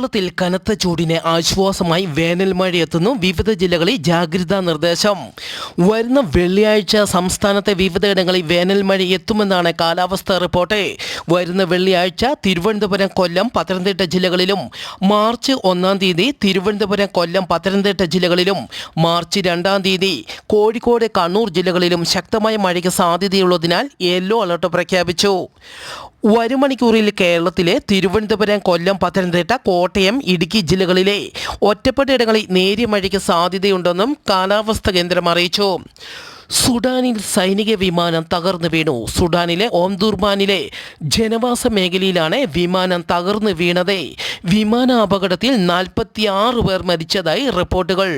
കേരളത്തിൽ കനത്ത ചൂടിന് ആശ്വാസമായി വേനൽ മഴയെത്തുന്നു. വിവിധ ജില്ലകളിൽ ജാഗ്രതാ നിർദ്ദേശം. വരുന്ന വെള്ളിയാഴ്ച സംസ്ഥാനത്തെ വിവിധയിടങ്ങളിൽ വേനൽ മഴ എത്തുമെന്നാണ് കാലാവസ്ഥാ റിപ്പോർട്ട്. വരുന്ന വെള്ളിയാഴ്ച തിരുവനന്തപുരം, കൊല്ലം, പത്തനംതിട്ട ജില്ലകളിലും, മാർച്ച് 1-ാം തീയതി തിരുവനന്തപുരം, കൊല്ലം, പത്തനംതിട്ട ജില്ലകളിലും, മാർച്ച് 2-ാം തീയതി കോഴിക്കോട്, കണ്ണൂർ ജില്ലകളിലും ശക്തമായ മഴയ്ക്ക് സാധ്യതയുള്ളതിനാൽ യെല്ലോ അലർട്ട് പ്രഖ്യാപിച്ചു. വരും മണിക്കൂറിൽ കേരളത്തിലെ തിരുവനന്തപുരം, കൊല്ലം, പത്തനംതിട്ട, കോട്ടയം, ഇടുക്കി ജില്ലകളിലെ ഒറ്റപ്പെട്ട ഇടങ്ങളിൽ നേരിയ മഴയ്ക്ക് സാധ്യതയുണ്ടെന്നും കാലാവസ്ഥാ കേന്ദ്രം അറിയിച്ചു. സുഡാനിൽ സൈനിക വിമാനം തകർന്നു വീണു. സുഡാനിലെ ഓംദുർമാനിലെ ജനവാസ മേഖലയിലാണ് വിമാനം തകർന്നു വീണത്. വിമാന അപകടത്തിൽ 46 പേർ മരിച്ചതായി റിപ്പോർട്ടുകൾ.